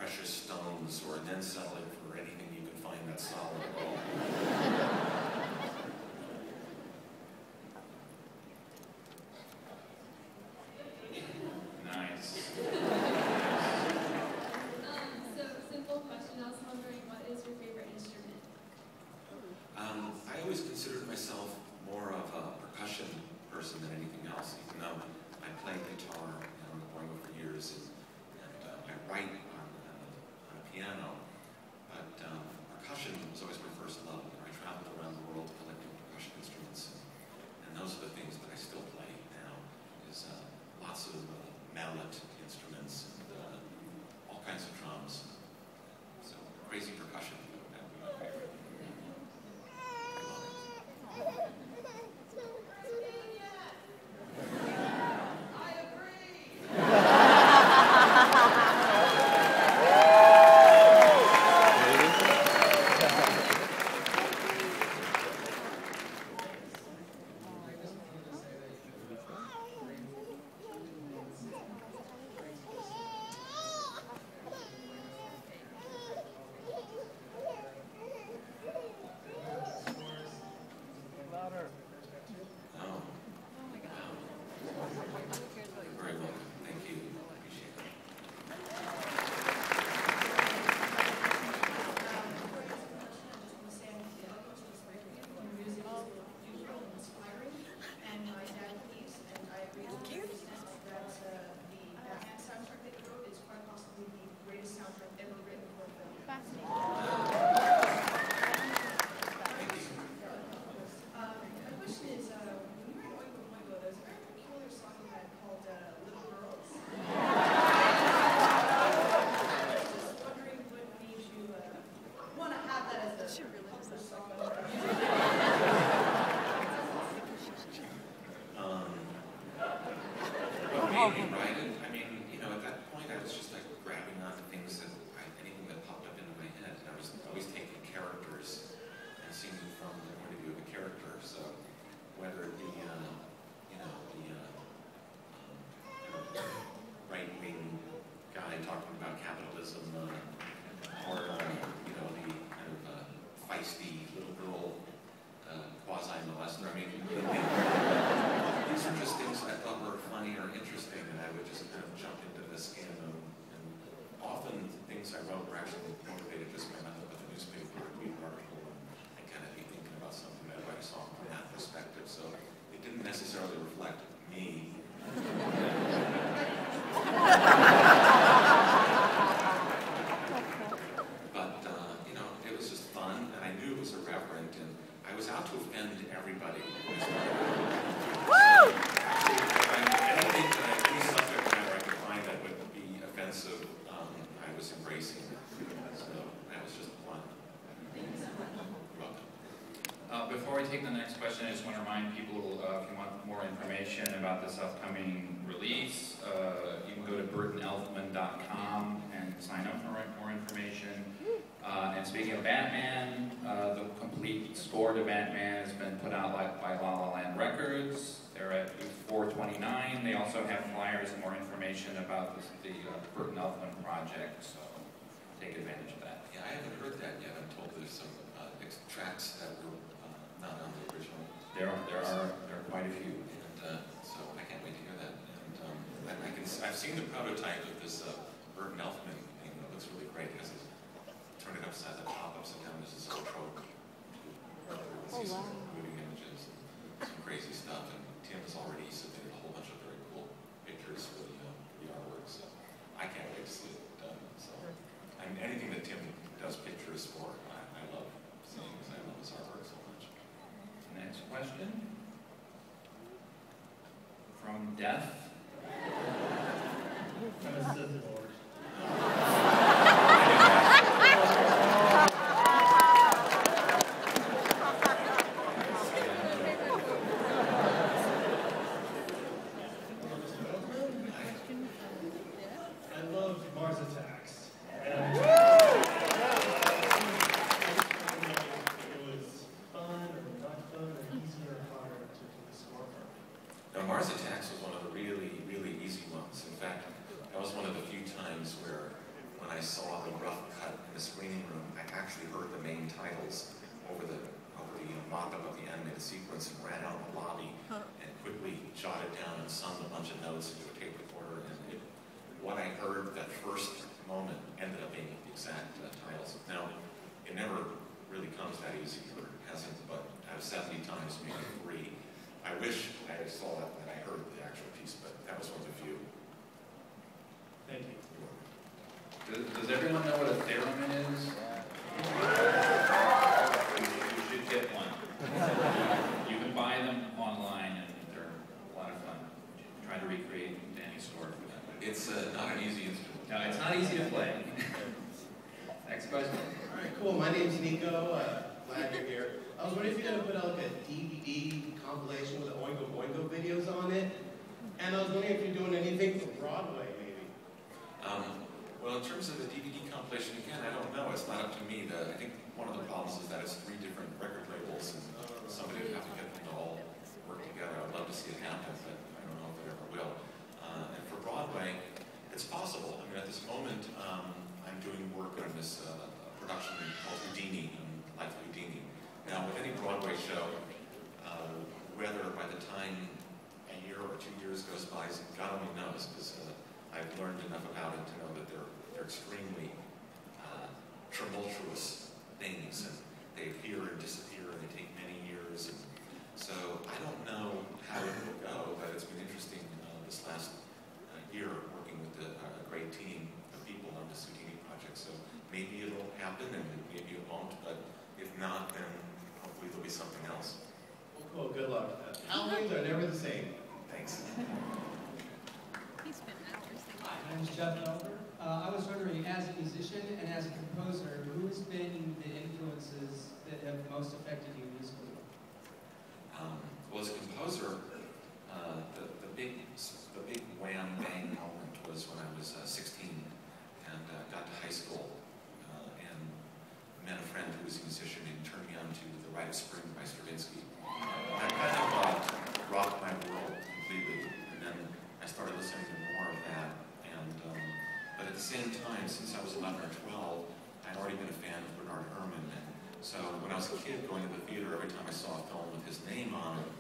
precious stones or then sell it for anything you can find that's solid at all. Nice. So, simple question. I was wondering, what is your favorite instrument? I always considered myself more of a percussion person than anything else, even though I played guitar growing up for years, and I write on a piano. But percussion was always my first love. I traveled around the world collecting percussion instruments, and those are the things that I still play now. Is lots of mallet instruments and all kinds of drums. So crazy percussion. That would be my favorite. Before we take the next question, I just want to remind people, if you want more information about this upcoming release, you can go to burtonelfman.com and sign up for more information. And speaking of Batman, the complete score to Batman has been put out by La La Land Records. They're at booth 429. They also have flyers and more information about the Burton Elfman project, so take advantage of that. Yeah, I haven't heard that yet. I'm told there's some tracks that were not on the original. There are quite a few. And so I can't wait to hear that. And I've seen the prototype of this Burton Elfman thing. It looks really great. It has this, turn it upside the top, upside down. This is so trope. See some moving images, some crazy stuff. And Tim has already submitted a whole bunch of very cool pictures for the artwork. So I can't wait to see it done. So anything that Tim does pictures for, I love seeing because I love his artwork so much. Next question from Death. Mars Attacks was one of the really, really easy ones. In fact, that was one of the few times where when I saw the rough cut in the screening room, I actually heard the main titles over the mock-up of the animated sequence and ran out in the lobby and quickly jotted down and summed a bunch of notes into a tape recorder. And what I heard that first moment ended up being the exact titles. Now, it never really comes that easy, or it hasn't, but out of 70 times, maybe 3. I wish I saw it and I heard the actual piece, but that was one of the few. Thank you. Does everyone know what a theremin is? You should get one. You can buy them online and they're a lot of fun. Try to recreate Danny's story for that. It's not an easy instrument. No, it's not easy to play. Next question. All right, cool. My name's Nico. Glad you're here. I was wondering if you're going to put out like a DVD compilation with the Oingo Boingo videos on it. And I was wondering if you're doing anything for Broadway, maybe. Well, in terms of the DVD compilation, again, I don't know. It's not up to me. I think one of the problems is that it's 3 different record labels, and somebody would have to get them to all work together. I'd love to see it happen, but I don't know if it ever will. And for Broadway, it's possible. I mean, at this moment, I'm doing work on this production called Houdini, Life of Houdini. Now, with any Broadway show, whether by the time a year or 2 years goes by, God only knows, because I've learned enough about it to know that they're extremely tumultuous things, and they appear and disappear, and they take many years. And so I don't know how it will go, but it's been interesting this last year working with a great team of people on this Houdini project. So maybe it'll happen, and maybe it won't. But if not, then hopefully there'll be something else. Cool. Good luck. Halloween's are never the same. Thanks. Hi, my name is Jeff Elber. I was wondering, as a musician and as a composer, who's been the influences that have most affected you musically? Well, as a composer, the big wham bang moment was when I was 16 and got to high school and met a friend who was a musician and turned me on to The Rite of Spring by Stravinsky. That kind of rocked my world completely, and then I started listening to more of that. And but at the same time, since I was 11 or 12, I'd already been a fan of Bernard Herrmann. And so when I was a kid going to the theater, every time I saw a film with his name on it,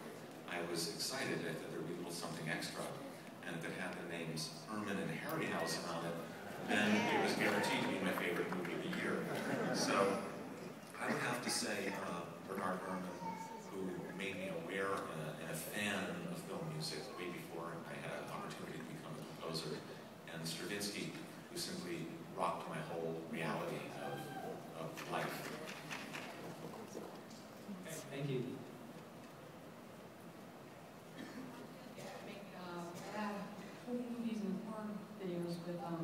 I was excited. I thought there would be a little something extra. And if it had the names Herman and Harryhausen on it, then it was guaranteed to be my favorite movie of the year. So I would have to say Bernard Herrmann, who made me aware and a fan of film music way before I had an opportunity to become a composer, and Stravinsky, who simply rocked my whole reality of life. Okay, thank you. Movies and horror videos with a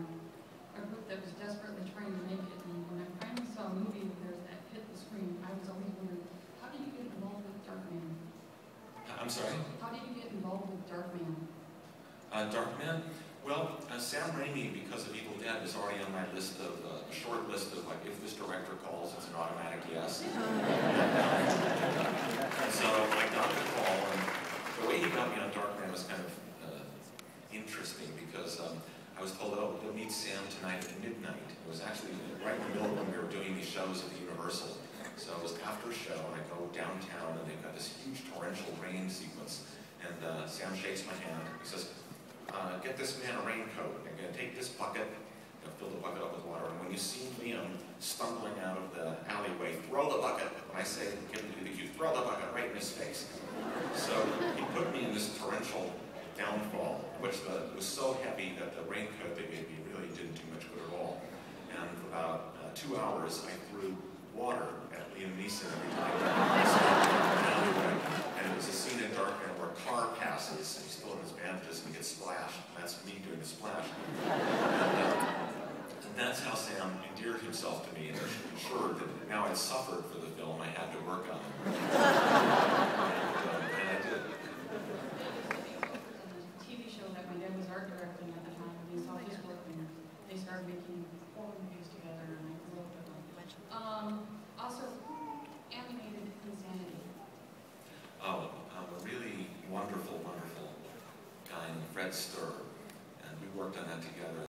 group that was desperately trying to make it, and when I finally saw a movie that hit the screen, I was always wondering, how did you get involved with Darkman? I'm sorry? How did you get involved with Darkman? Darkman? Well, Sam Raimi, because of Evil Dead, was already on my list of, a short list of, like, if this director calls, it's an automatic yes. And so I got the call, and the way he got me on Darkman was kind of interesting, because I was told, oh, you'll meet Sam tonight at midnight. It was actually right in the middle when we were doing these shows at the Universal. So it was after a show, and I go downtown, and they've got this huge torrential rain sequence. And Sam shakes my hand. He says, get this man a raincoat. You're going to take this bucket, fill the bucket up with water, and when you see Liam stumbling out of the alleyway, throw the bucket. When I say, give him the cue, throw the bucket right in his face. So he put me in this torrential downfall, which was so heavy that the raincoat they gave me really didn't do much good at all. And for about 2 hours, I threw water at Liam Neeson every time I stopped in the alleyway. And it was a scene in Darkman where a car passes, and he's still in his bandages, and he gets splashed. And that's me doing the splash. And that's how Sam endeared himself to me, and ensured that now I'd suffered for the film I had to work on. And I did. Art directing at the time, they saw his work and they started making horror movies together, and I grew up with them. Also, animated Insanity. Oh, a really wonderful, wonderful guy named Fred Sturr.